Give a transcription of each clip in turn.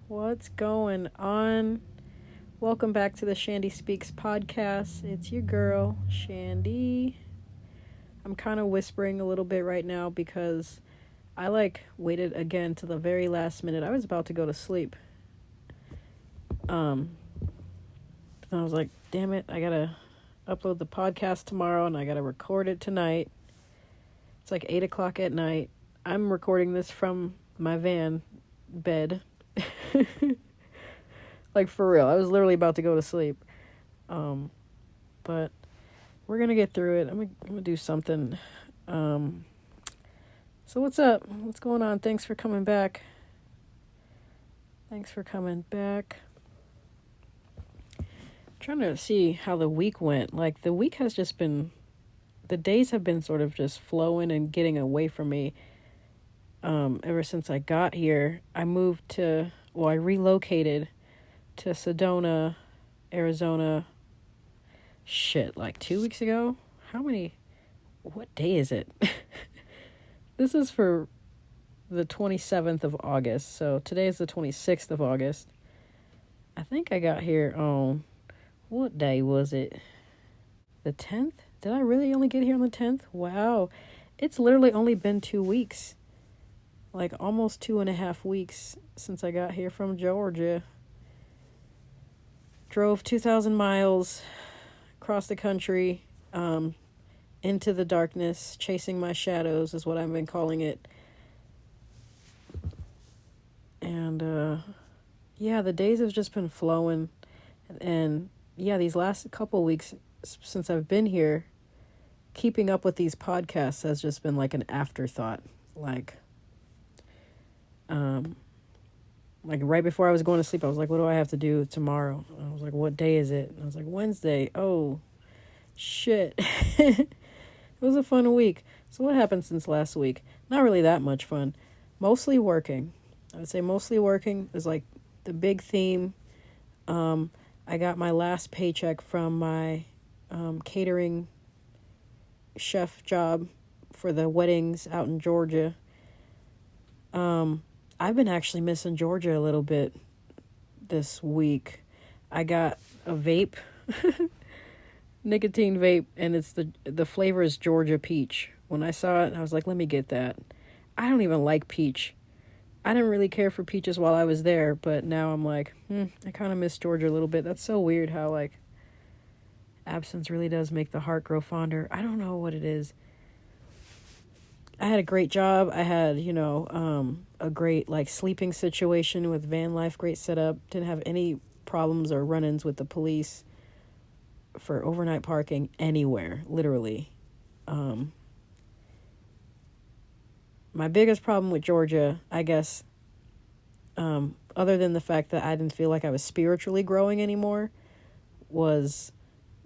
What's going on? Welcome back to the Chandie Speaks podcast. It's your girl, Chandie. I'm kind of whispering a little bit right now because I waited again to the very last minute. I was about to go to sleep. And I was like, damn it, I gotta upload the podcast tomorrow and I gotta record it tonight. It's like 8 o'clock at night. I'm recording this from my van bed. Like, for real. I was literally about to go to sleep. But we're gonna get through it. I'm gonna do something. So what's up? What's going on? Thanks for coming back. I'm trying to see how the week went. Like, the week has just been, the days have been sort of just flowing and getting away from me. Ever since I got here, I relocated to Sedona, Arizona, like 2 weeks ago. What day is it? This is for the 27th of August, so today is the 26th of August. I think I got here on, what day was it? The 10th? Did I really only get here on the 10th? Wow. It's literally only been 2 weeks. Like, almost 2.5 weeks since I got here from Georgia. Drove 2,000 miles across the country, into the darkness, chasing my shadows is what I've been calling it. And, the days have just been flowing. And, these last couple weeks since I've been here, keeping up with these podcasts has just been like an afterthought. Like right before I was going to sleep, I was like, what do I have to do tomorrow? And I was like, what day is it? And I was like, Wednesday. Oh, shit. It was a fun week. So what happened since last week? Not really that much fun. Mostly working. I would say mostly working is like the big theme. I got my last paycheck from my catering chef job for the weddings out in Georgia. I've been actually missing Georgia a little bit this week. I got a vape, nicotine vape, and it's the flavor is Georgia peach. When I saw it, I was like, let me get that. I don't even like peach. I didn't really care for peaches while I was there, but now I'm like, I kind of miss Georgia a little bit. That's so weird how, like, absence really does make the heart grow fonder. I don't know what it is. I had a great job. I had, a great, sleeping situation with van life, great setup. Didn't have any problems or run-ins with the police for overnight parking anywhere, literally. My biggest problem with Georgia, I guess, other than the fact that I didn't feel like I was spiritually growing anymore, was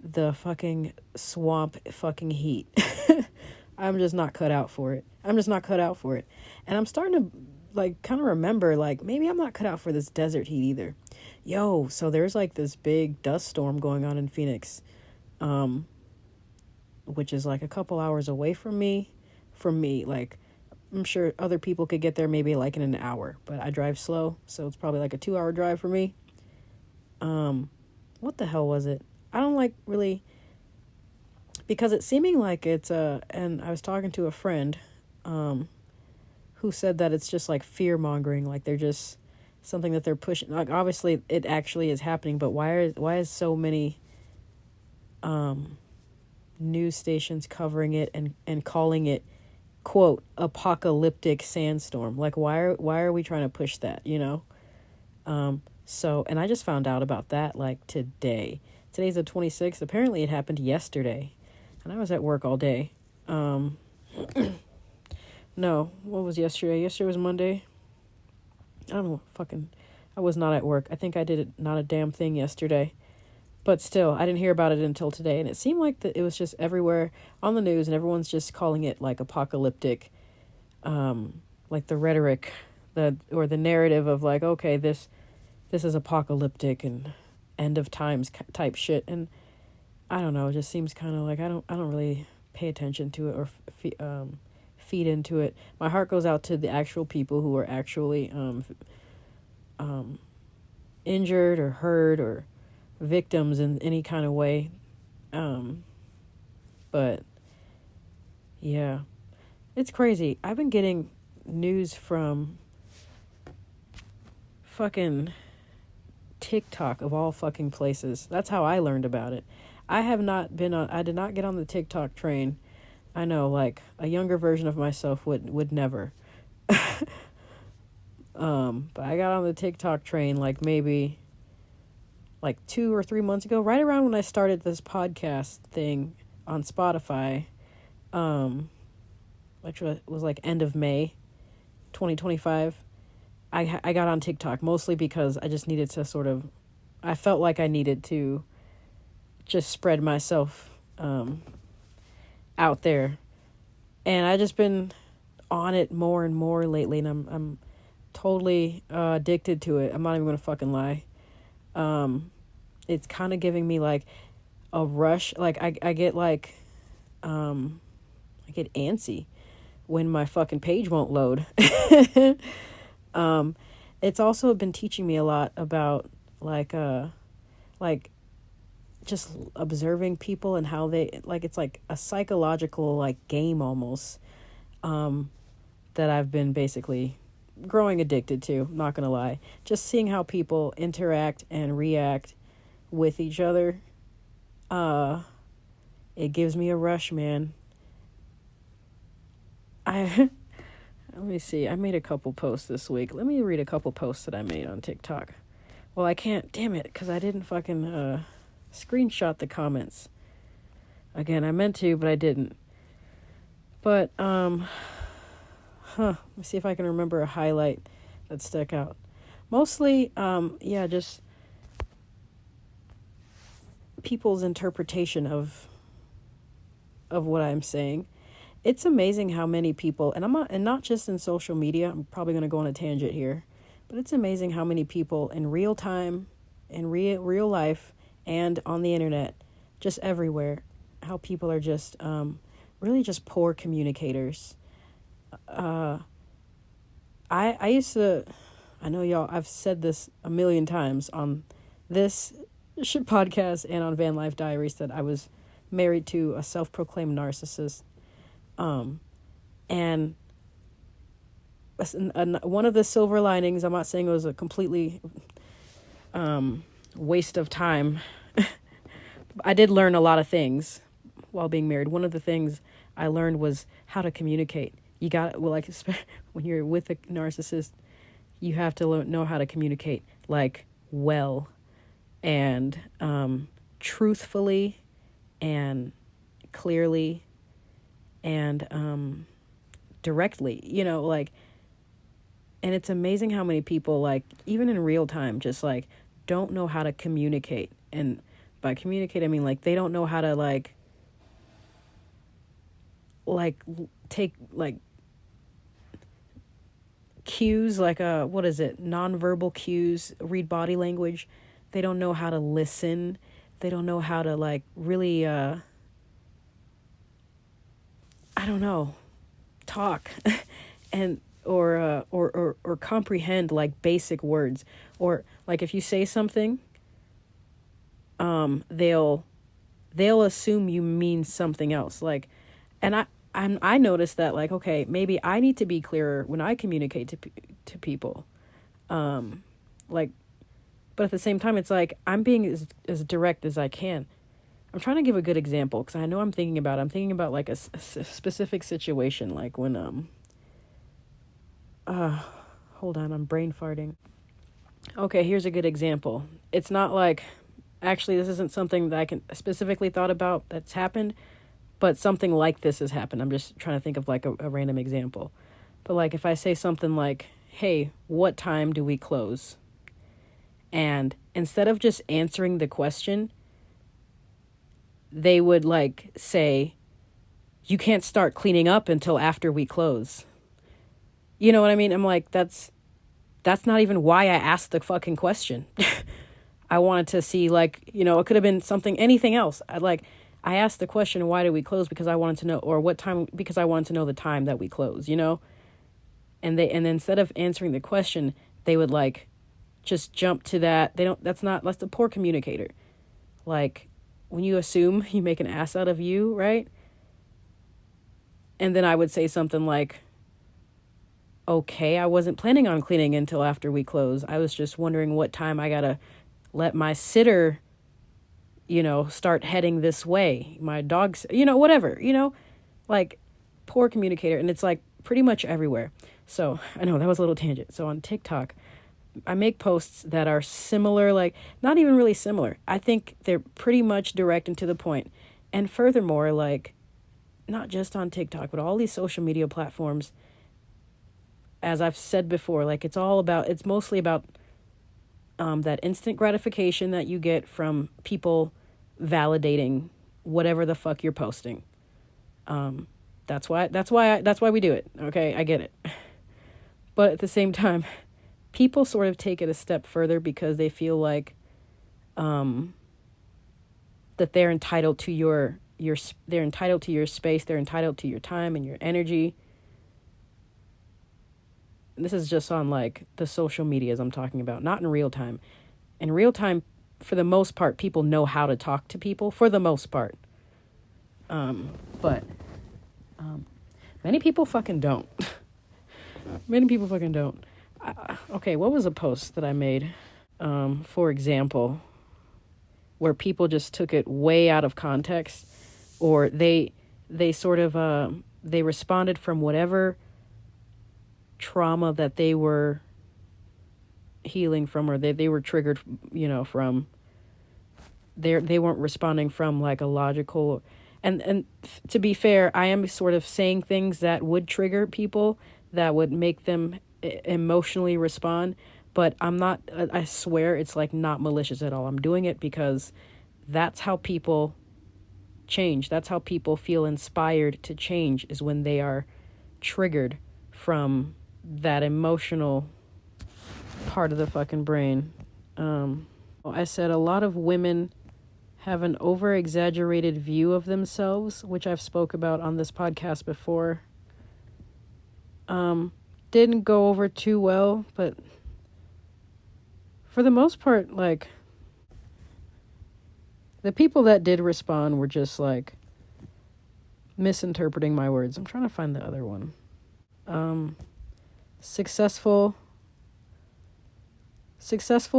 the fucking swamp fucking heat. I'm just not cut out for it. And I'm starting to, kind of remember, maybe I'm not cut out for this desert heat either. So there's, this big dust storm going on in Phoenix, which is, a couple hours away from me. I'm sure other people could get there maybe, in an hour. But I drive slow, so it's probably, a 2-hour drive for me. What the hell was it? I don't, really... Because it's seeming like it's, and I was talking to a friend, who said that it's just fear-mongering, they're just something that they're pushing. Obviously it actually is happening, but why is so many, news stations covering it and calling it, quote, apocalyptic sandstorm? Why are we trying to push that, So, and I just found out about that, today. Today's the 26th. Apparently it happened yesterday. And I was at work all day. No, what was yesterday? Yesterday was Monday. I don't know, I was not at work. I think I did not a damn thing yesterday. But still, I didn't hear about it until today. And it seemed like that it was just everywhere on the news, and everyone's just calling it, apocalyptic. The rhetoric, the narrative of, okay, this is apocalyptic and end of times type shit. And I don't know, it just seems kind of I don't really pay attention to it or feed into it. My heart goes out to the actual people who are actually injured or hurt or victims in any kind of way. But yeah, it's crazy. I've been getting news from fucking TikTok of all fucking places. That's how I learned about it. I did not get on the TikTok train. I know, like, a younger version of myself would never. But I got on the TikTok train like maybe like 2 or 3 months ago, right around when I started this podcast thing on Spotify, which was like end of May 2025. I got on TikTok mostly because I just needed to I felt like I needed to just spread myself out there. And I just been on it more and more lately, and I'm totally addicted to it. I'm not even gonna fucking lie. It's kind of giving me like a rush. Like I get like I get antsy when my fucking page won't load. It's also been teaching me a lot about like just observing people and how they, like, it's like a psychological like game almost, that I've been basically growing addicted to, not gonna lie. Just seeing how people interact and react with each other, it gives me a rush, man. Let me see. I made a couple posts this week. Let me read a couple posts that I made on TikTok. Well, I can't, damn it, because I didn't fucking screenshot the comments. Again, I meant to, but I didn't. But, let me see if I can remember a highlight that stuck out. Mostly, just people's interpretation of what I'm saying. It's amazing how many people, and not just in social media, I'm probably going to go on a tangent here, but it's amazing how many people in real time, in real life, and on the internet, just everywhere, how people are just really just poor communicators. I know y'all, I've said this a million times on this podcast and on Van Life Diaries that I was married to a self-proclaimed narcissist. And one of the silver linings, I'm not saying it was a completely waste of time. I did learn a lot of things while being married. One of the things I learned was how to communicate. You got, well, like, when you're with a narcissist, you have to know how to communicate, like, well, and truthfully and clearly and directly, like, and it's amazing how many people, like, even in real time, just like don't know how to communicate. And by communicate, I mean like they don't know how to like take like cues, like what is it, nonverbal cues, read body language. They don't know how to listen. They don't know how to like really I don't know, talk and or comprehend like basic words, or like if you say something, they'll assume you mean something else. Like, and I noticed that, like, okay, maybe I need to be clearer when I communicate to people, like, but at the same time, it's like I'm being as direct as I can. I'm trying to give a good example because I know I'm thinking about like a specific situation, like when, hold on, I'm brain farting. Okay, here's a good example. It's not like, actually, this isn't something that I can specifically thought about that's happened, but something like this has happened. I'm just trying to think of like a random example. But like if I say something like, hey, what time do we close? And instead of just answering the question, they would like say, you can't start cleaning up until after we close. You know what I mean? I'm like, that's not even why I asked the fucking question. I wanted to see, like, it could have been anything else. I asked the question, why do we close? Because I wanted to know, or what time, because I wanted to know the time that we close, And then instead of answering the question, they would like just jump to that. That's a poor communicator. Like, when you assume, you make an ass out of you, right? And then I would say something like, okay, I wasn't planning on cleaning until after we close. I was just wondering what time I gotta let my sitter, start heading this way. My dog's, whatever, like, poor communicator. And it's like pretty much everywhere. So I know that was a little tangent. So on TikTok, I make posts that are similar, like not even really similar. I think they're pretty much direct and to the point. And furthermore, like, not just on TikTok, but all these social media platforms, as I've said before, like, it's mostly about that instant gratification that you get from people validating whatever the fuck you're posting. That's why we do it. Okay, I get it. But at the same time, people sort of take it a step further because they feel like that they're entitled to they're entitled to your space, they're entitled to your time and your energy. And this is just on like the social medias I'm talking about, not in real time. In real time, for the most part, people know how to talk to people, for the most part. But many people fucking don't. Many people fucking don't. Okay, what was a post that I made, for example, where people just took it way out of context, or they sort of, they responded from whatever trauma that they were healing from, or they were triggered, from. They weren't responding from like a logical, and to be fair, I am sort of saying things that would trigger people, that would make them emotionally respond, but I'm not, I swear it's like not malicious at all. I'm doing it because that's how people change. That's how people feel inspired to change, is when they are triggered from that emotional part of the fucking brain. I said a lot of women have an over-exaggerated view of themselves, which I've spoke about on this podcast before. Didn't go over too well, but for the most part, like, the people that did respond were just like misinterpreting my words. I'm trying to find the other one. Successful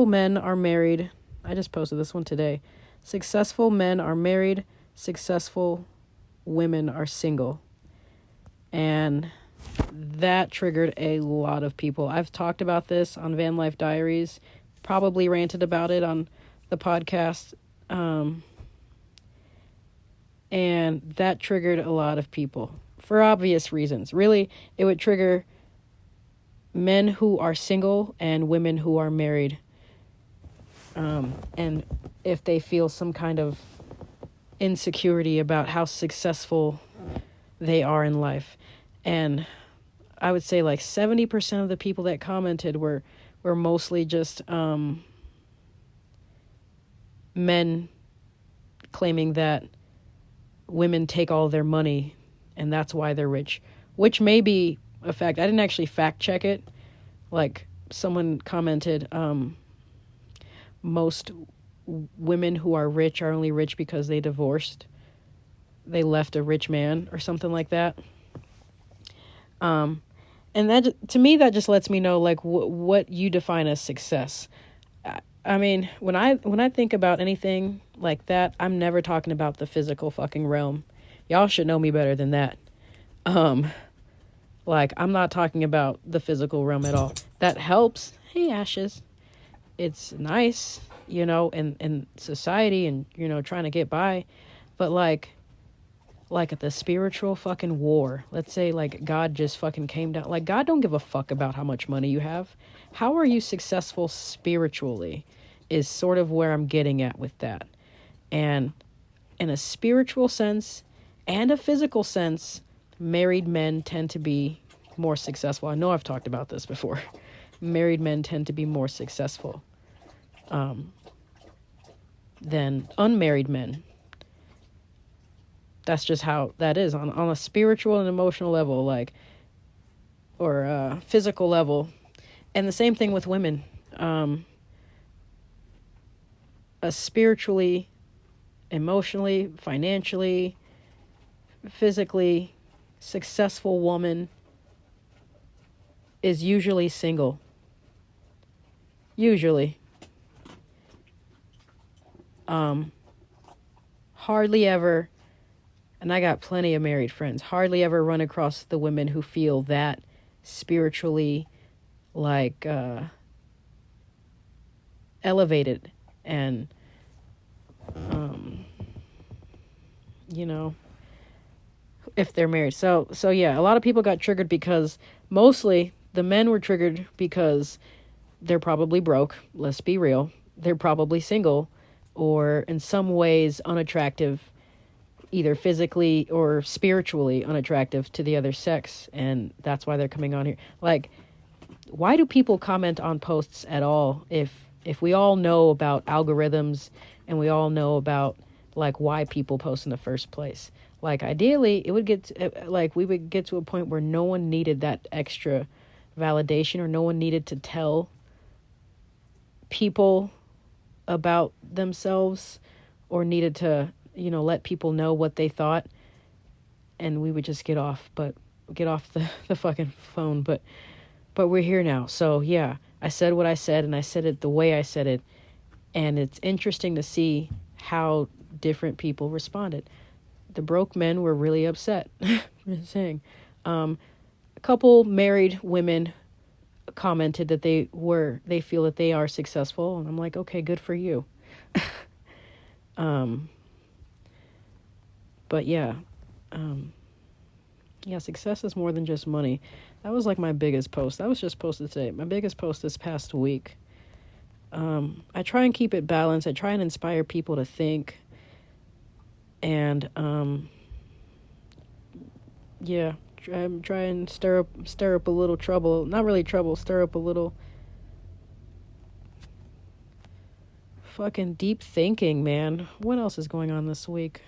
men are married. I just posted this one today. Successful men are married. Successful women are single. And that triggered a lot of people. I've talked about this on Van Life Diaries, probably ranted about it on the podcast. And that triggered a lot of people for obvious reasons. Really, it would trigger men who are single and women who are married. And if they feel some kind of insecurity about how successful they are in life. And I would say like 70% of the people that commented were mostly just men claiming that women take all their money and that's why they're rich, which may be a fact. I didn't actually fact check it. Like, someone commented, most women who are rich are only rich because they divorced. They left a rich man or something like that. And that, to me, that just lets me know, like, what you define as success. I mean, when I think about anything like that, I'm never talking about the physical fucking realm. Y'all should know me better than that. Like, I'm not talking about the physical realm at all. That helps. Hey, Ashes. It's nice, in society and, trying to get by. But, like at the spiritual fucking war, let's say, like, God just fucking came down. Like, God don't give a fuck about how much money you have. How are you successful spiritually is sort of where I'm getting at with that. And in a spiritual sense and a physical sense, married men tend to be more successful. I know I've talked about this before. Married men tend to be more successful than unmarried men. That's just how that is on a spiritual and emotional level, like, or physical level. And the same thing with women. a spiritually, emotionally, financially, physically successful woman is usually single. Usually. Hardly ever, and I got plenty of married friends, hardly ever run across the women who feel that spiritually, like, elevated and, you know, if they're married. So yeah, a lot of people got triggered because mostly the men were triggered because they're probably broke. Let's be real. They're probably single or in some ways unattractive, either physically or spiritually unattractive to the other sex. And that's why they're coming on here. Like, why do people comment on posts at all if we all know about algorithms and we all know about like why people post in the first place? Like, ideally, it would get we would get to a point where no one needed that extra validation, or no one needed to tell people about themselves, or needed to, let people know what they thought, and we would just get off the fucking phone. But we're here now. So yeah, I said what I said, and I said it the way I said it, and it's interesting to see how different people responded. The broke men were really upset. I'm just saying. A couple married women commented that they feel that they are successful, and I'm like, okay, good for you. But yeah, success is more than just money. That was like my biggest post. That was just posted today. My biggest post this past week. I try and keep it balanced. I try and inspire people to think. And, try and stir up a little trouble. Not really trouble, stir up a little fucking deep thinking, man. What else is going on this week?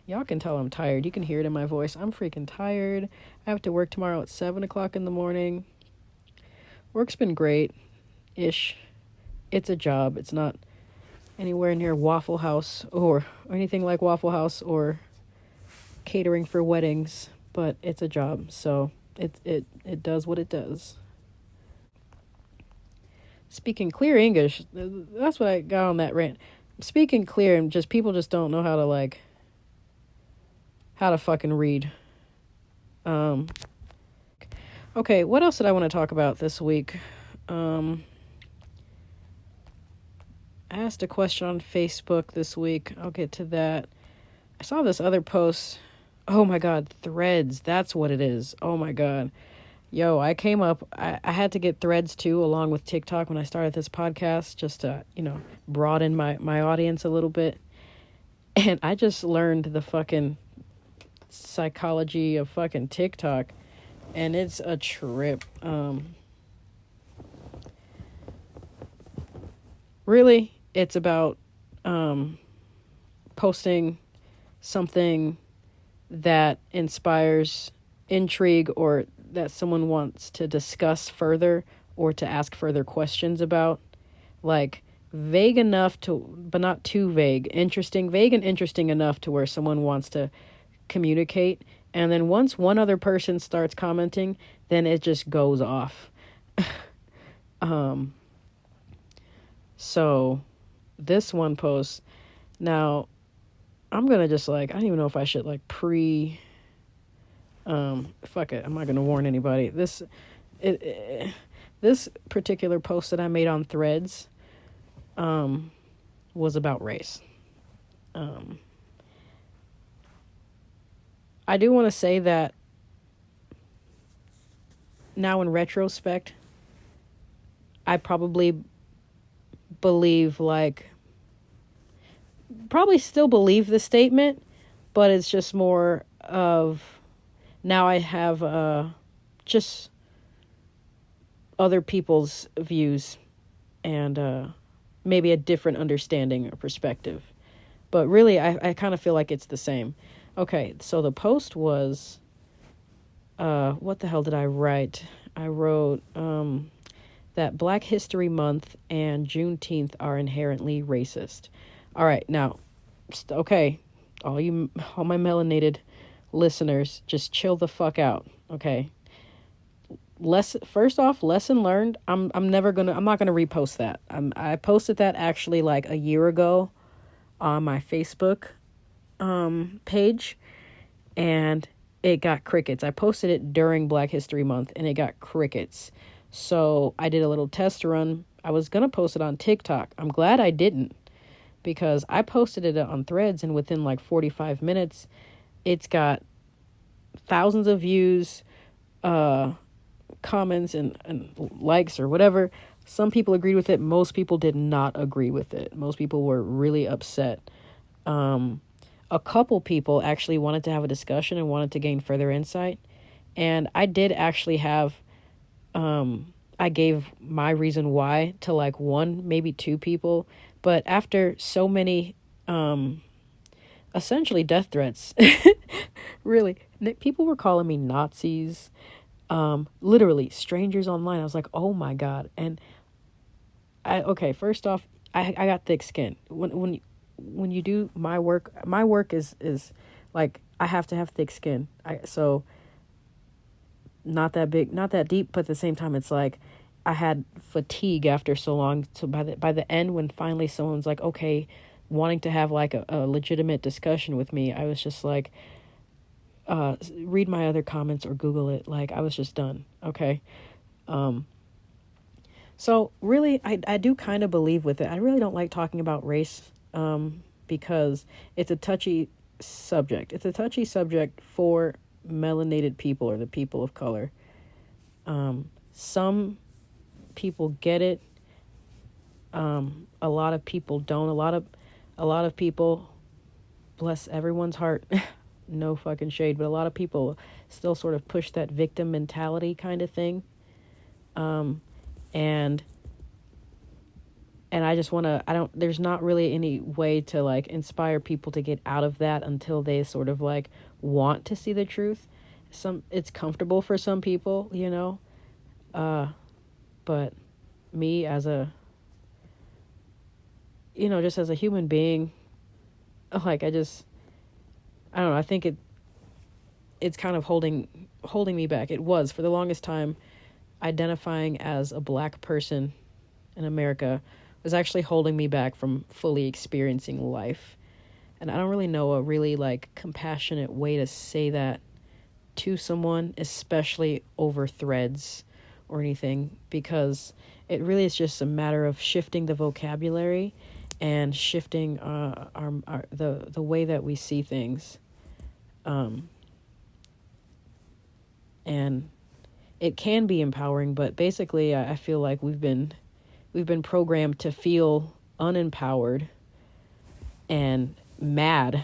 Y'all can tell I'm tired. You can hear it in my voice. I'm freaking tired. I have to work tomorrow at 7 o'clock in the morning. Work's been great-ish. It's a job. It's not anywhere near Waffle House or anything like Waffle House or catering for weddings, but it's a job, so it does what it does. Speaking clear English, that's what I got on that rant. Speaking clear, and just people just don't know how to fucking read. Okay, what else did I want to talk about this week? I asked a question on Facebook this week. I'll get to that. I saw this other post. Oh my God, Threads. That's what it is. Oh my God. Yo, I came up. I had to get Threads too, along with TikTok when I started this podcast, just to, broaden my audience a little bit. And I just learned the fucking psychology of fucking TikTok. And it's a trip. Really, it's about posting something that inspires intrigue, or that someone wants to discuss further or to ask further questions about. Like, vague enough but not too vague. Vague and interesting enough to where someone wants to communicate. And then once one other person starts commenting, then it just goes off. So this one post, now I'm going to just I don't even know if I should fuck it. I'm not going to warn anybody. This particular post that I made on Threads, was about race. I do want to say that now in retrospect, I probably still believe the statement, but it's just more of, now I have just other people's views and maybe a different understanding or perspective. But really, I kind of feel like it's the same. Okay, so the post was, what the hell did I write? I wrote, that Black History Month and Juneteenth are inherently racist. All right, now, okay, all my melanated listeners, just chill the fuck out, okay? First off, lesson learned. I'm not gonna repost that. I posted that actually like a year ago on my Facebook page, and it got crickets. I posted it during Black History Month, and it got crickets. So I did a little test run. I was gonna post it on TikTok. I'm glad I didn't, because I posted it on Threads, and within like 45 minutes, it's got thousands of views, comments and likes or whatever. Some people agreed with it. Most people did not agree with it. Most people were really upset. A couple people actually wanted to have a discussion and wanted to gain further insight. And I did actually have, I gave my reason why to like one, maybe two people. But after so many, essentially death threats, really, people were calling me Nazis, literally strangers online. I was like, oh my God. And first off, I got thick skin. When you do my work is like, I have to have thick skin. So not that big, not that deep, but at the same time, it's like I had fatigue after so long. So by the end, when finally someone's like, okay, wanting to have like a legitimate discussion with me, I was just like, read my other comments or Google it. Like, I was just done. Okay. So really, I do kind of believe with it. I really don't like talking about race, because it's a touchy subject. It's a touchy subject for melanated people or the people of color. Some people get it. A lot of people don't. A lot of people, bless everyone's heart, no fucking shade, but a lot of people still sort of push that victim mentality kind of thing. And I just want to, there's not really any way to like inspire people to get out of that until they sort of like want to see the truth. It's comfortable for some people, you know, but me as just as a human being, like, I don't know, I think it's kind of holding me back. It was, for the longest time, identifying as a Black person in America was actually holding me back from fully experiencing life. And I don't really know a really like compassionate way to say that to someone, especially over Threads or anything, because it really is just a matter of shifting the vocabulary and shifting the way that we see things. And it can be empowering, but basically I feel like we've been programmed to feel unempowered and mad,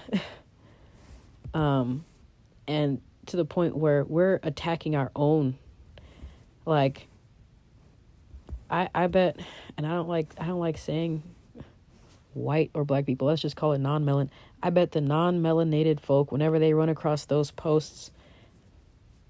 and to the point where we're attacking our own. Like, I bet, and I don't like saying white or Black people. Let's just call it non-melan. I bet the non-melanated folk, whenever they run across those posts,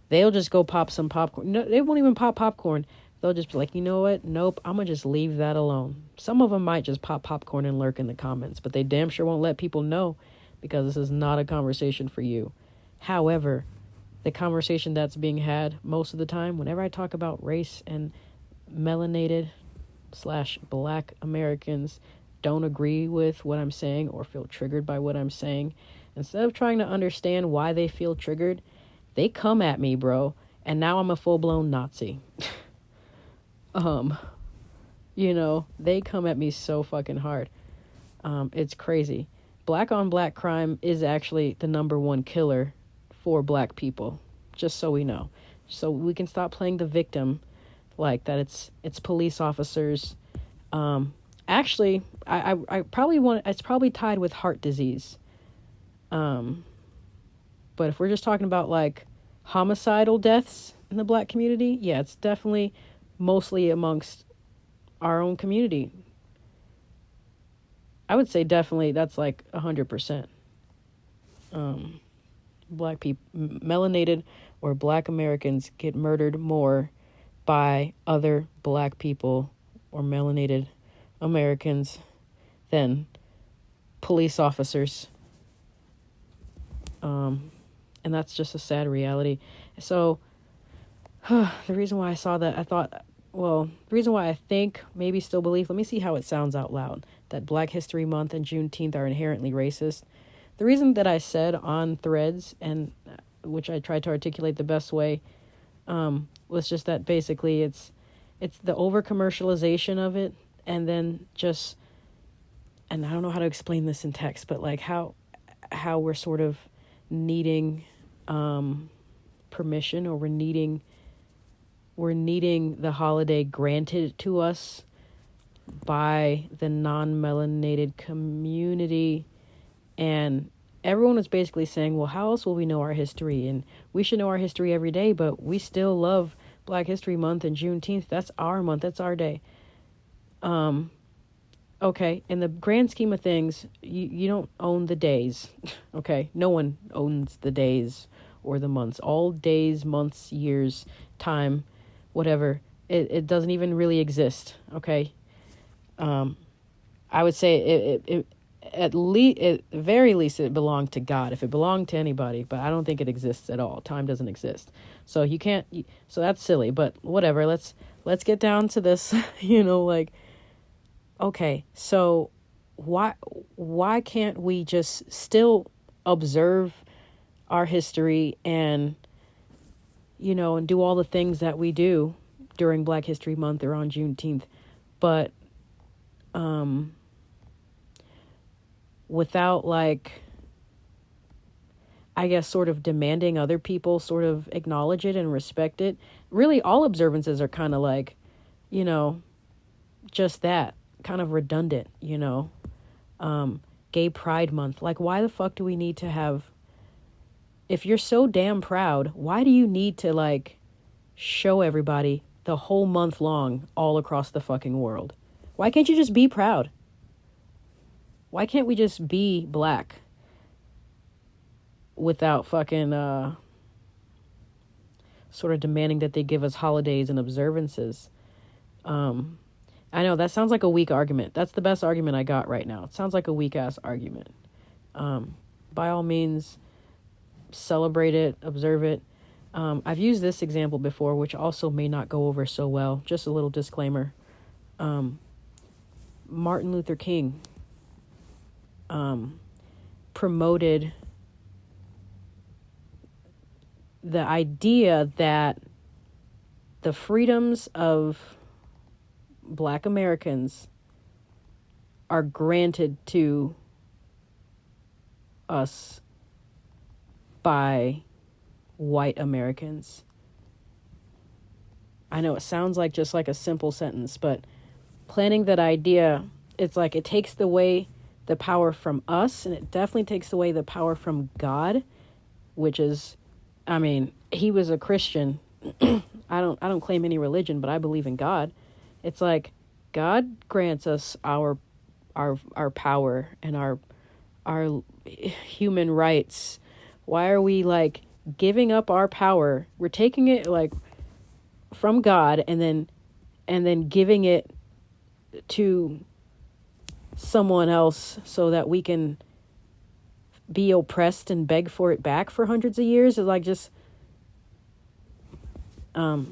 they'll just go pop some popcorn. No, they won't even pop popcorn. They'll just be like, you know what? Nope, I'm going to just leave that alone. Some of them might just pop popcorn and lurk in the comments, but they damn sure won't let people know, because this is not a conversation for you. However, the conversation that's being had most of the time, whenever I talk about race and melanated / Black Americans don't agree with what I'm saying or feel triggered by what I'm saying, instead of trying to understand why they feel triggered, they come at me, bro. And now I'm a full-blown Nazi. They come at me so fucking hard. It's crazy. Black on Black crime is actually the number one killer for Black people, just so we know. So we can stop playing the victim like that. It's police officers. Actually, I probably it's probably tied with heart disease. But if we're just talking about like homicidal deaths in the Black community, yeah, it's definitely mostly amongst our own community. I would say definitely that's like 100%. Black people, melanated or Black Americans get murdered more by other black people or melanated Americans than police officers. And that's just a sad reality. So the reason why I saw that, the reason why I think, maybe still believe, let me see how it sounds out loud, that Black History Month and Juneteenth are inherently racist. The reason that I said on Threads, and which I tried to articulate the best way, was just that basically it's the over commercialization of it, and then just, and I don't know how to explain this in text, but like how we're sort of needing permission, or we're needing the holiday granted to us by the non-melanated community. And everyone was basically saying, well, how else will we know our history? And we should know our history every day, but we still love Black History Month and Juneteenth. That's our month. That's our day. Okay, in the grand scheme of things, you don't own the days. Okay, no one owns the days or the months. All days, months, years, time, whatever, it doesn't even really exist. Okay, I would say it at very least it belonged to God, if it belonged to anybody, but I don't think it exists at all. Time doesn't exist, so you can't. So that's silly, but whatever. Let's get down to this. Like, okay, so why can't we just still observe our history and and do all the things that we do during Black History Month or on Juneteenth, but without, like, I guess, sort of demanding other people sort of acknowledge it and respect it. Really, all observances are kind of like, just that, kind of redundant, Gay Pride Month. Like, why the fuck do we need to have, if you're so damn proud, why do you need to, like, show everybody the whole month long all across the fucking world? Why can't you just be proud? Why can't we just be black without fucking sort of demanding that they give us holidays and observances? I know that sounds like a weak argument. That's the best argument I got right now. It sounds like a weak ass argument. By all means, celebrate it, observe it. I've used this example before, which also may not go over so well. Just a little disclaimer. Martin Luther King promoted the idea that the freedoms of Black Americans are granted to us by white Americans. I know it sounds like just like a simple sentence, but planting that idea, it's like it takes away the power from us, and it definitely takes away the power from God, which is, I mean, he was a Christian. I don't claim any religion, but I believe in God. It's like God grants us our power and our human rights. Why are we, like, giving up our power? We're taking it, like, from God and then giving it to someone else so that we can be oppressed and beg for it back for hundreds of years. It's like, just a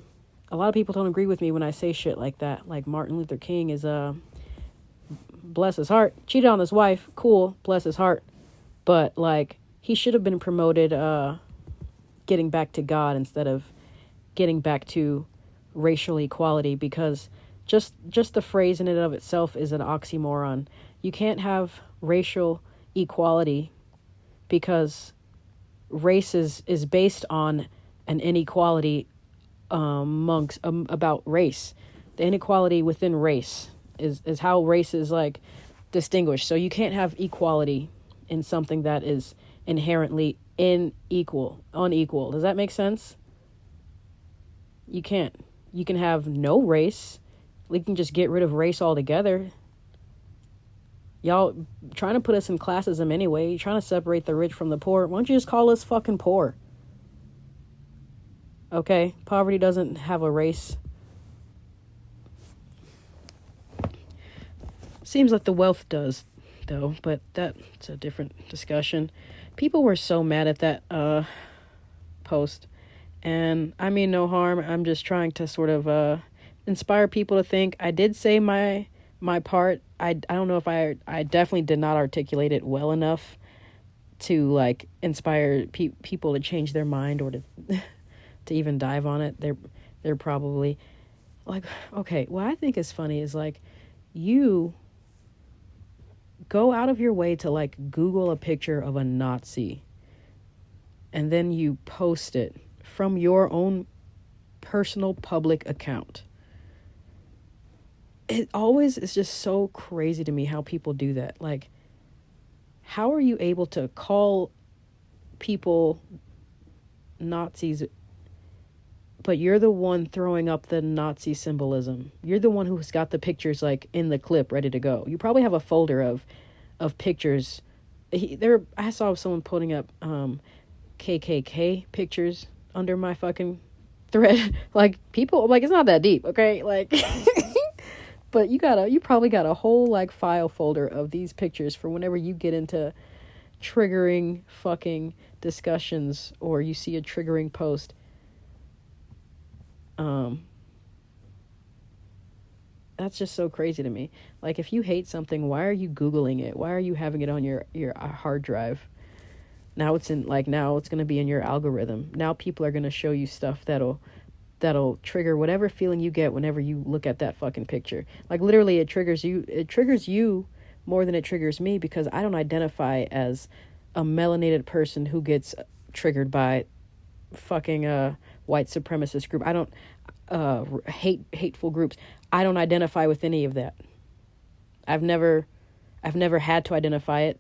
lot of people don't agree with me when I say shit like that. Like, Martin Luther King is bless his heart, cheated on his wife, cool, bless his heart, but, like, he should have been promoted getting back to God instead of getting back to racial equality, because just the phrase in and of itself is an oxymoron. You can't have racial equality because race is based on an inequality amongst about race. The inequality within race is how race is, like, distinguished. So you can't have equality in something that is inherently unequal. Does that make sense? You can't. You can have no race. We can just get rid of race altogether. Y'all trying to put us in classism anyway. You're trying to separate the rich from the poor. Why don't you just call us fucking poor? Okay? Poverty doesn't have a race. Seems like the wealth does, though, but that's a different discussion. People were so mad at that post, and I mean no harm. I'm just trying to sort of inspire people to think. I did say my part. I don't know if I definitely did not articulate it well enough to like inspire people to change their mind or to to even dive on it. They're probably like, okay, what I think is funny is like you go out of your way to like Google a picture of a Nazi and then you post it from your own personal public account. It always is just so crazy to me how people do that. Like, how are you able to call people Nazis, but you're the one throwing up the Nazi symbolism? You're the one who's got the pictures like in the clip ready to go. You probably have a folder of pictures. I saw someone putting up KKK pictures under my fucking thread. Like, people, like, it's not that deep, okay? Like, but you probably got a whole like file folder of these pictures for whenever you get into triggering fucking discussions or you see a triggering post. That's just so crazy to me. Like, if you hate something, why are you Googling it? Why are you having it on your hard drive? Now it's going to be in your algorithm. Now people are going to show you stuff that'll trigger whatever feeling you get whenever you look at that fucking picture. Like, literally, it triggers you more than it triggers me, because I don't identify as a melanated person who gets triggered by fucking white supremacist group. I don't hateful groups. I don't identify with any of that. I've never had to identify it.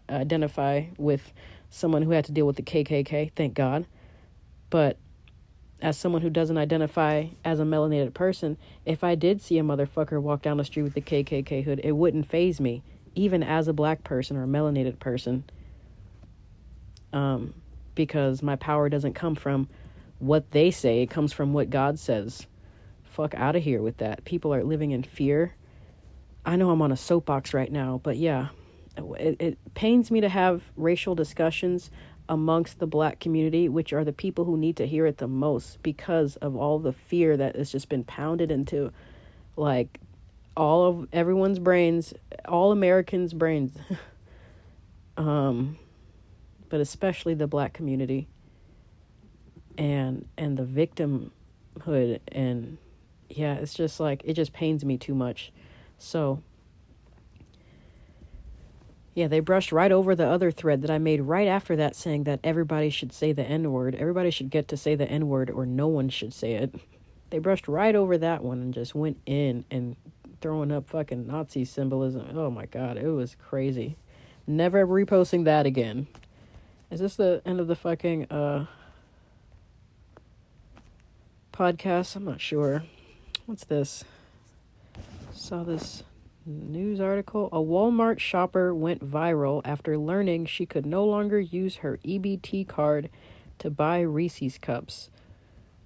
Identify with someone who had to deal with the KKK. Thank God. But as someone who doesn't identify as a melanated person, if I did see a motherfucker walk down the street with the KKK hood, it wouldn't faze me, even as a black person or a melanated person, because my power doesn't come from what they say. It comes from what God says. Fuck out of here with that. People are living in fear. I know I'm on a soapbox right now, but yeah, it pains me to have racial discussions amongst the black community, which are the people who need to hear it the most, because of all the fear that has just been pounded into like all of everyone's brains, all Americans' brains, but especially the black community and the victimhood. And yeah, it's just like, it just pains me too much. So yeah, they brushed right over the other thread that I made right after that, saying that everybody should say the N-word. Everybody should get to say the N-word, or no one should say it. They brushed right over that one and just went in and throwing up fucking Nazi symbolism. Oh my God, it was crazy. Never reposting that again. Is this the end of the fucking podcast? I'm not sure. What's this? Saw this news article. A Walmart shopper went viral after learning she could no longer use her EBT card to buy Reese's cups.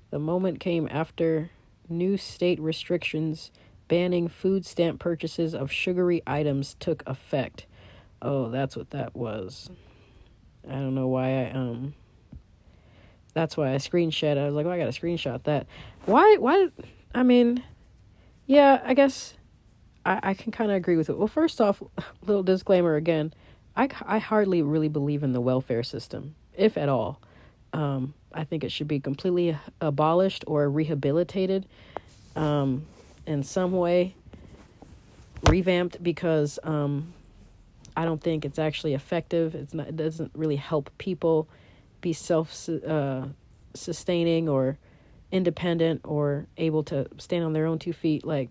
The moment came after new state restrictions banning food stamp purchases of sugary items took effect. Oh, that's what that was. I don't know why that's why I screenshot. I was like, oh, I gotta screenshot that. Why? I mean, yeah, I guess I can kind of agree with it. Well, first off, little disclaimer again, I hardly really believe in the welfare system, if at all. I think it should be completely abolished or rehabilitated in some way, revamped, because I don't think it's actually effective. It doesn't really help people be self-sustaining or independent or able to stand on their own 2 feet. Like,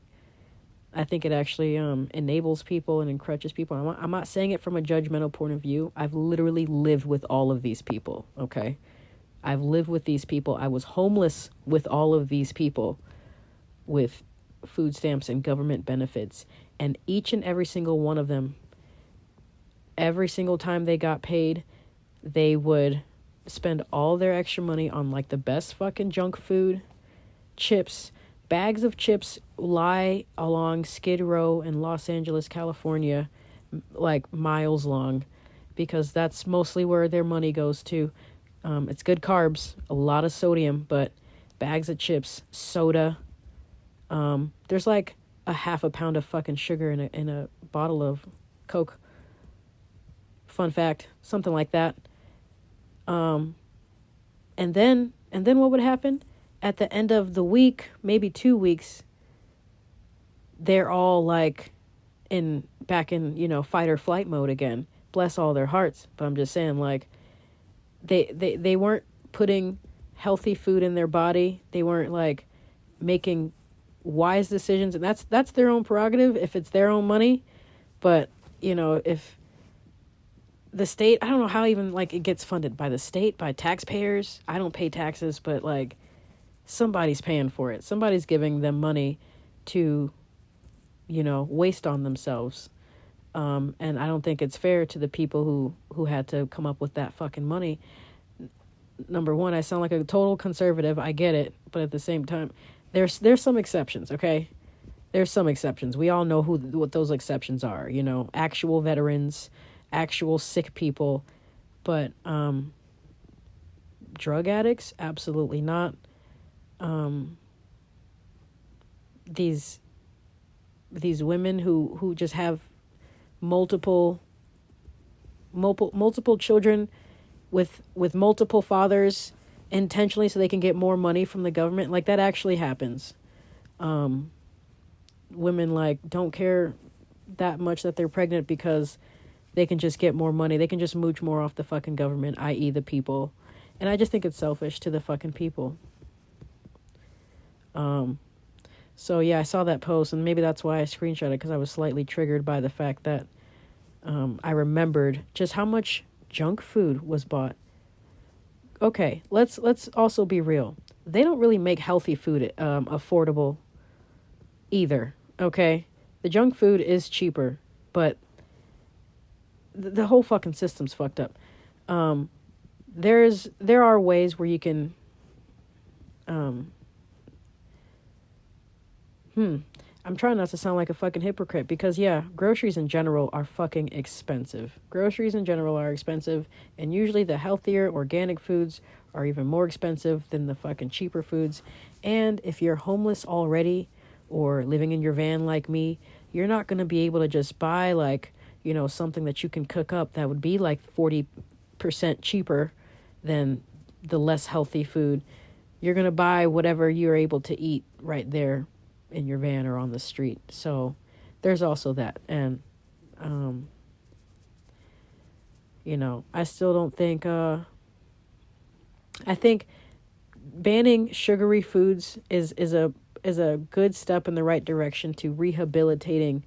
I think it actually enables people and encourages people. I'm not saying it from a judgmental point of view. I've literally lived with all of these people, okay? I've lived with these people. I was homeless with all of these people with food stamps and government benefits. And each and every single one of them, every single time they got paid, they would spend all their extra money on like the best fucking junk food, chips, bags of chips lie along Skid Row in Los Angeles, California, like miles long, because that's mostly where their money goes to. It's good carbs, a lot of sodium, but bags of chips, soda. There's like a half a pound of fucking sugar in a bottle of Coke. Fun fact, something like that. And then what would happen? At the end of the week, maybe 2 weeks, they're all like back in fight or flight mode again. Bless all their hearts. But I'm just saying, like, they weren't putting healthy food in their body. They weren't like making wise decisions, and that's their own prerogative if it's their own money. But if the state, I don't know how even like it gets funded, by the state, by taxpayers. I don't pay taxes, but like somebody's paying for it. Somebody's giving them money to waste on themselves. And I don't think it's fair to the people who had to come up with that fucking money. Number one, I sound like a total conservative. I get it, but at the same time, there's some exceptions, okay? There's some exceptions. We all know what those exceptions are. Actual veterans, actual sick people, but drug addicts, absolutely not. These women who just have multiple children with multiple fathers intentionally so they can get more money from the government, like that actually happens. Women like don't care that much that they're pregnant because they can just get more money. They can just mooch more off the fucking government, i.e. the people. And I just think it's selfish to the fucking people. So yeah, I saw that post, and maybe that's why I screenshot it, because I was slightly triggered by the fact that I remembered just how much junk food was bought. Okay, let's also be real. They don't really make healthy food affordable either, okay? The junk food is cheaper, but the whole fucking system's fucked up. There are ways where you can I'm trying not to sound like a fucking hypocrite, because yeah, groceries in general are fucking expensive. Groceries in general are expensive, and usually the healthier organic foods are even more expensive than the fucking cheaper foods. And if you're homeless already or living in your van like me, you're not going to be able to just buy like, something that you can cook up that would be like 40% cheaper than the less healthy food. You're going to buy whatever you're able to eat right there in your van or on the street. So there's also that. And I still don't think I think banning sugary foods is a good step in the right direction to rehabilitating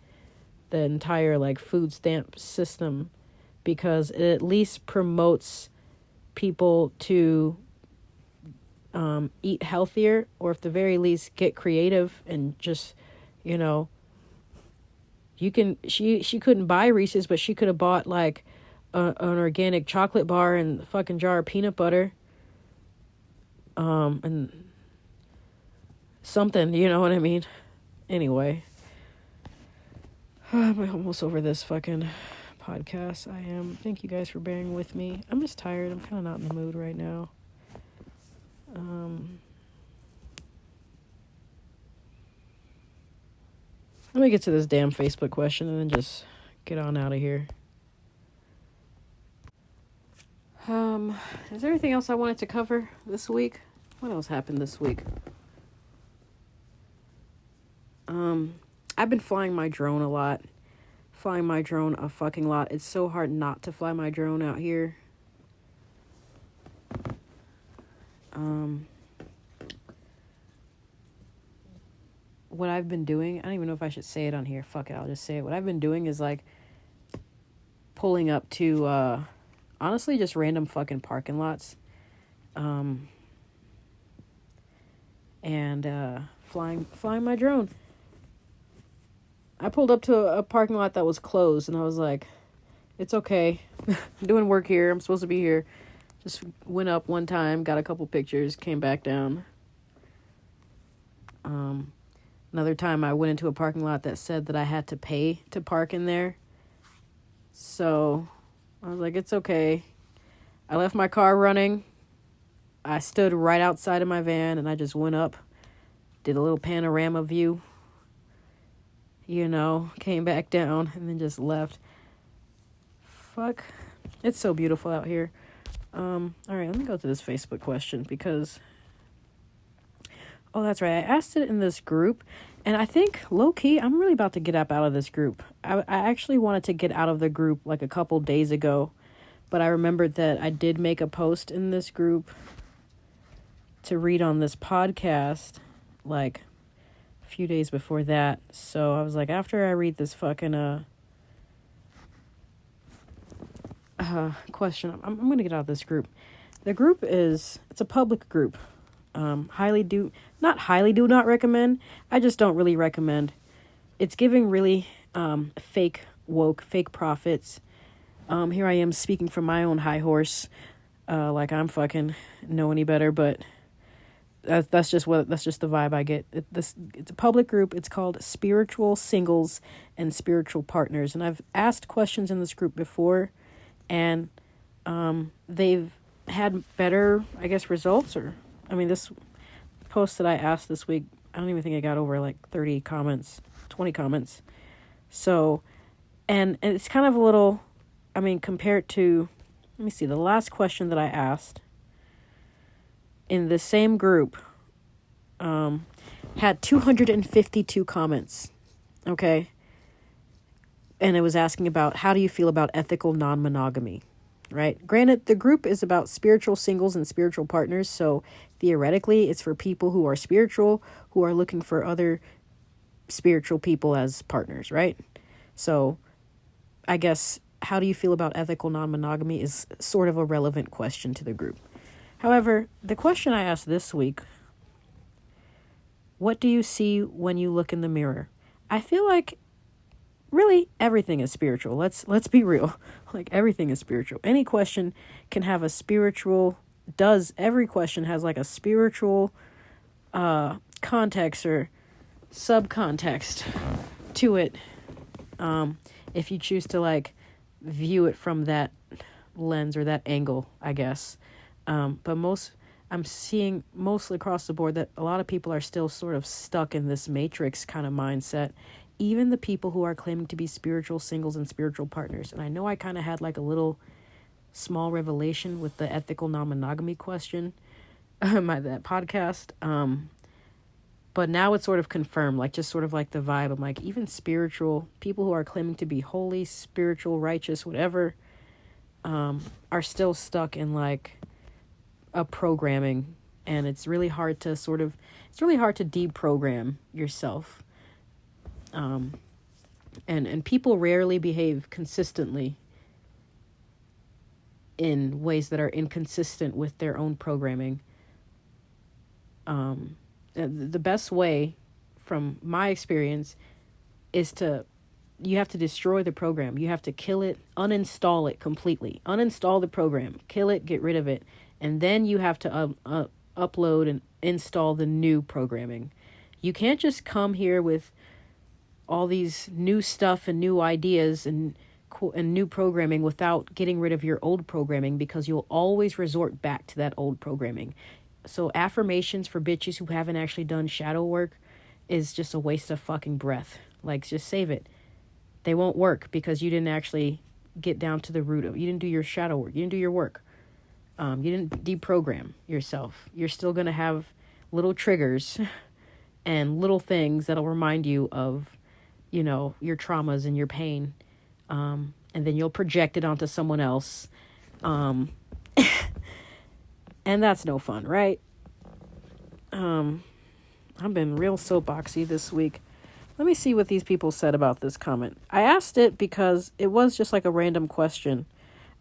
the entire like food stamp system, because it at least promotes people to eat healthier, or at the very least get creative and just, you can, she couldn't buy Reese's, but she could have bought like an organic chocolate bar and a fucking jar of peanut butter, and something, you know what I mean? Anyway, I'm almost over this fucking podcast. I am. Thank you guys for bearing with me. I'm just tired. I'm kind of not in the mood right now. Let me get to this damn Facebook question and then just get on out of here. Is there anything else I wanted to cover this week? What else happened this week? I've been flying my drone a lot. Flying my drone a fucking lot. It's so hard not to fly my drone out here. What I've been doing, I don't even know if I should say it on here. Fuck it, I'll just say it. What I've been doing is like pulling up to honestly just random fucking parking lots. And flying my drone. I pulled up to a parking lot that was closed, and I was like, it's okay. I'm doing work here. I'm supposed to be here. Just went up one time, got a couple pictures, came back down. Another time I went into a parking lot that said that I had to pay to park in there. So I was like, it's okay. I left my car running. I stood right outside of my van and I just went up, did a little panorama view, came back down and then just left. Fuck. It's so beautiful out here. All right, let me go to this Facebook question because, oh, that's right. I asked it in this group, and I think, low-key, I'm really about to get up out of this group. I actually wanted to get out of the group like a couple days ago, but I remembered that I did make a post in this group to read on this podcast like a few days before that. So I was like, after I read this fucking question, I'm going to get out of this group. The group it's a public group. Do not recommend. I just don't really recommend. It's giving really fake woke, fake prophets. Here I am speaking from my own high horse, like I'm fucking know any better, but that's just the vibe I get. It's a public group. It's called Spiritual Singles and Spiritual Partners, and I've asked questions in this group before, and they've had better, I guess, results. This post that I asked this week, I don't even think I got over like 30 comments, 20 comments. So, and it's kind of a little, compared to, let me see, the last question that I asked in the same group had 252 comments, okay? And it was asking about, how do you feel about ethical non-monogamy, right? Granted, the group is about spiritual singles and spiritual partners, so theoretically, it's for people who are spiritual, who are looking for other spiritual people as partners, right? So I guess, how do you feel about ethical non-monogamy is sort of a relevant question to the group. However, the question I asked this week, what do you see when you look in the mirror? I feel like really everything is spiritual. Let's be real. Like, everything is spiritual. Any question can have a spiritual, every question has like a spiritual context or subcontext to it, if you choose to like view it from that lens or that angle, I guess. But I'm seeing mostly across the board that a lot of people are still sort of stuck in this matrix kind of mindset, even the people who are claiming to be spiritual singles and spiritual partners. And I know I kind of had like a little small revelation with the ethical non-monogamy question, that podcast. But now it's sort of confirmed, like just sort of like the vibe. I'm like, even spiritual people who are claiming to be holy, spiritual, righteous, whatever, are still stuck in like a programming, and it's really hard to deprogram yourself. And people rarely behave consistently in ways that are inconsistent with their own programming. The best way, from my experience, is you have to destroy the program. You have to kill it, uninstall it completely. Uninstall the program, kill it, get rid of it. And then you have to upload and install the new programming. You can't just come here with all these new stuff and new ideas and new programming without getting rid of your old programming, because you'll always resort back to that old programming. So affirmations for bitches who haven't actually done shadow work is just a waste of fucking breath. Like, just save it. They won't work because you didn't actually get down to the root of it. You didn't do your shadow work. You didn't do your work. You didn't deprogram yourself. You're still going to have little triggers and little things that'll remind you of, your traumas and your pain. And then you'll project it onto someone else. And that's no fun, right? I've been real soapboxy this week. Let me see what these people said about this comment. I asked it because it was just like a random question.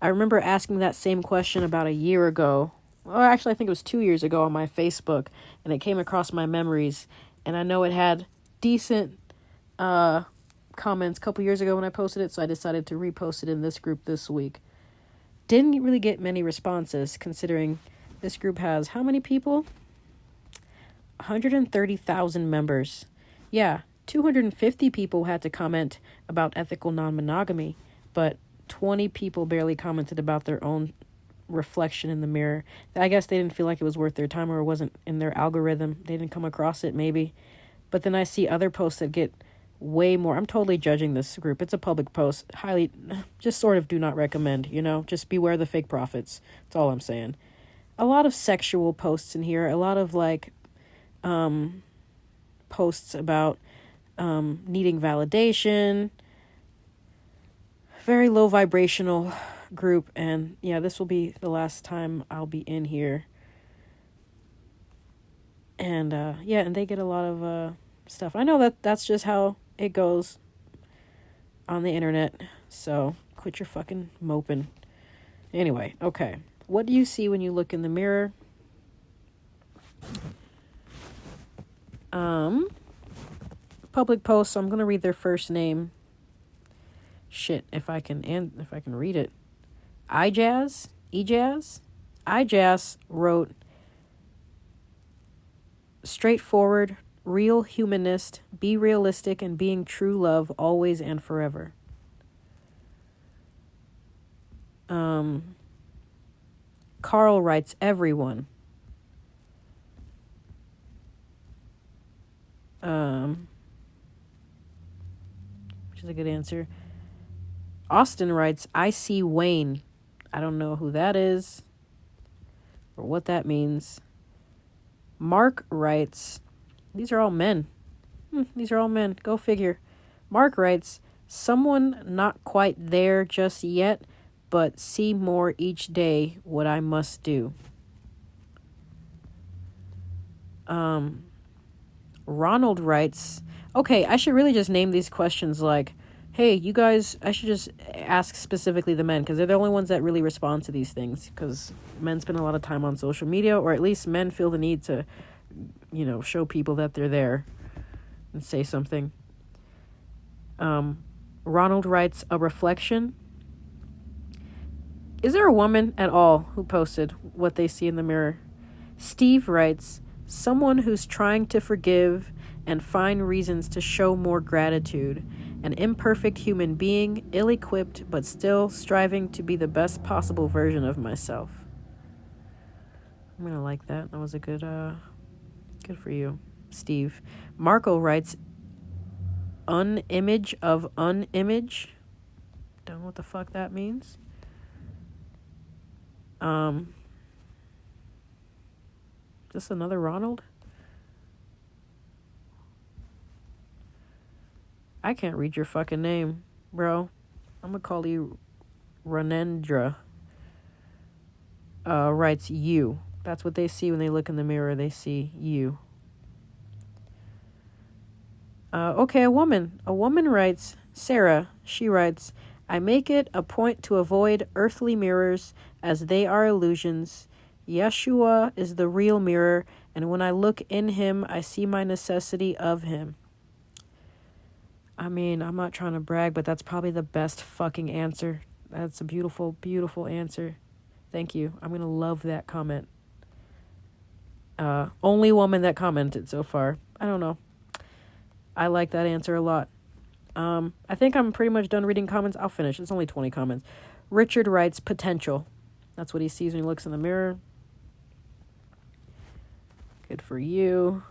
I remember asking that same question about a year ago. Well, actually, I think it was 2 years ago on my Facebook, and it came across my memories. And I know it had decent comments a couple years ago when I posted it, so I decided to repost it in this group this week. Didn't really get many responses, considering this group has how many people? 130,000 members. Yeah, 250 people had to comment about ethical non-monogamy, but 20 people barely commented about their own reflection in the mirror. I guess they didn't feel like it was worth their time, or it wasn't in their algorithm. They didn't come across it, maybe. But then I see other posts that get way more. I'm totally judging this group. It's a public post. Highly, just sort of do not recommend, just beware the fake prophets. That's all I'm saying. A lot of sexual posts in here. A lot of posts about needing validation. Very low vibrational group, and yeah, this will be the last time I'll be in here. And and they get a lot of stuff. I know that's just how it goes on the internet, so quit your fucking moping. Anyway, okay. What do you see when you look in the mirror? Public post, so I'm gonna read their first name. Shit, if I can read it. 𝙗𝙧𝙬𝙬 wrote, straightforward, real humanist, be realistic, and being true love always and forever. Carl writes, everyone. Which is a good answer. Austin writes, I see Wayne. I don't know who that is or what that means. Mark writes, these are all men. These are all men. Go figure. Mark writes, someone not quite there just yet, but see more each day what I must do. Ronald writes, okay, I should really just name these questions like, hey, you guys, I should just ask specifically the men, because they're the only ones that really respond to these things, because men spend a lot of time on social media, or at least men feel the need to, show people that they're there and say something. Ronald writes, a reflection. Is there a woman at all who posted what they see in the mirror? Steve writes, someone who's trying to forgive and find reasons to show more gratitude. An imperfect human being, ill-equipped, but still striving to be the best possible version of myself. I'm gonna like that. That was a good for you, Steve. Marco writes, unimage of unimage. Don't know what the fuck that means. Just another Ronald? I can't read your fucking name, bro. I'm gonna call you Ranendra. Writes you. That's what they see when they look in the mirror. They see you. Okay, a woman. A woman writes, Sarah. She writes, I make it a point to avoid earthly mirrors as they are illusions. Yeshua is the real mirror, and when I look in him, I see my necessity of him. I mean, I'm not trying to brag, but that's probably the best fucking answer. That's a beautiful, beautiful answer. Thank you. I'm going to love that comment. Only woman that commented so far. I don't know. I like that answer a lot. I think I'm pretty much done reading comments. I'll finish. It's only 20 comments. Richard writes, potential. That's what he sees when he looks in the mirror. Good for you.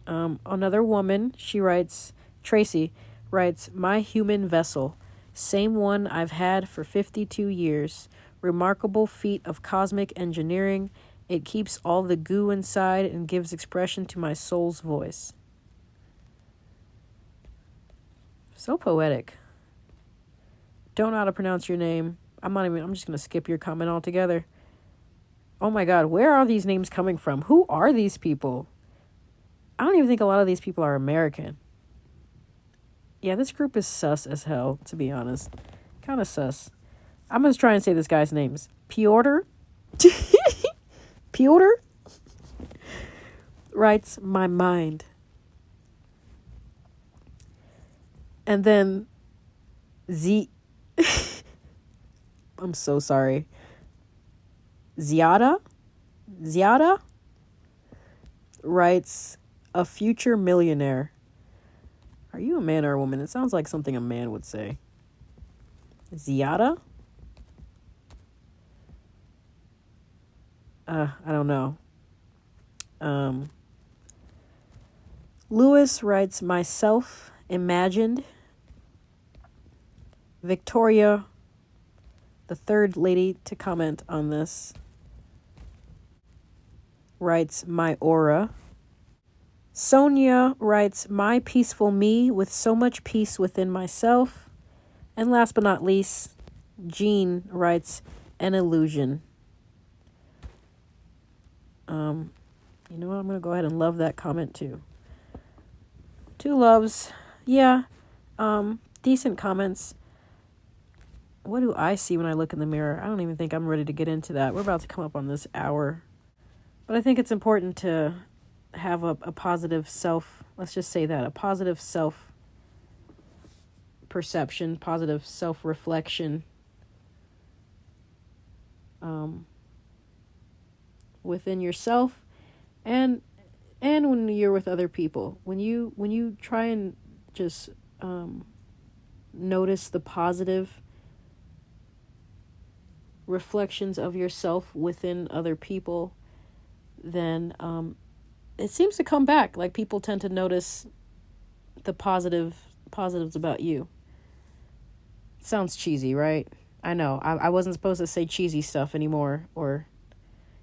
Another woman, she writes, Tracy writes, my human vessel. Same one I've had for 52 years. Remarkable feat of cosmic engineering. It keeps all the goo inside and gives expression to my soul's voice. So poetic. Don't know how to pronounce your name. I'm just going to skip your comment altogether. Oh my God, where are these names coming from? Who are these people? I don't even think a lot of these people are American. Yeah, this group is sus as hell, to be honest. Kind of sus. I'm going to try and say this guy's names. Piotr? Piotr? Writes, my mind. And then I'm so sorry. Zyada writes, a future millionaire. Are you a man or a woman? It sounds like something a man would say. 𝙤𝙤𝙤𝙬? I don't know. Lewis writes, myself imagined. Victoria, the third lady to comment on this, writes, my aura. Sonia writes, my peaceful me with so much peace within myself. And last but not least, Jean writes, an illusion. You know what? I'm going to go ahead and love that comment too. 2 loves. Yeah. Decent comments. What do I see when I look in the mirror? I don't even think I'm ready to get into that. We're about to come up on this hour. But I think it's important to have a positive self, let's just say that, a positive self-perception, positive self-reflection within yourself and when you're with other people. When you try and just notice the positive reflections of yourself within other people, then it seems to come back. Like, people tend to notice the positives about you. Sounds cheesy, right? I know. I wasn't supposed to say cheesy stuff anymore or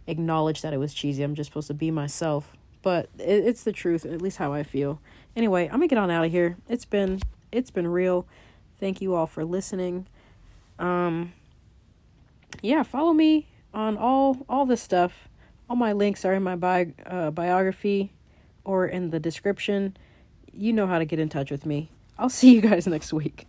acknowledge that it was cheesy. I'm just supposed to be myself. But it's the truth, at least how I feel. Anyway, I'm gonna get on out of here. It's been real. Thank you all for listening. Yeah, follow me on all this stuff. All my links are in my biography or in the description. You know how to get in touch with me. I'll see you guys next week.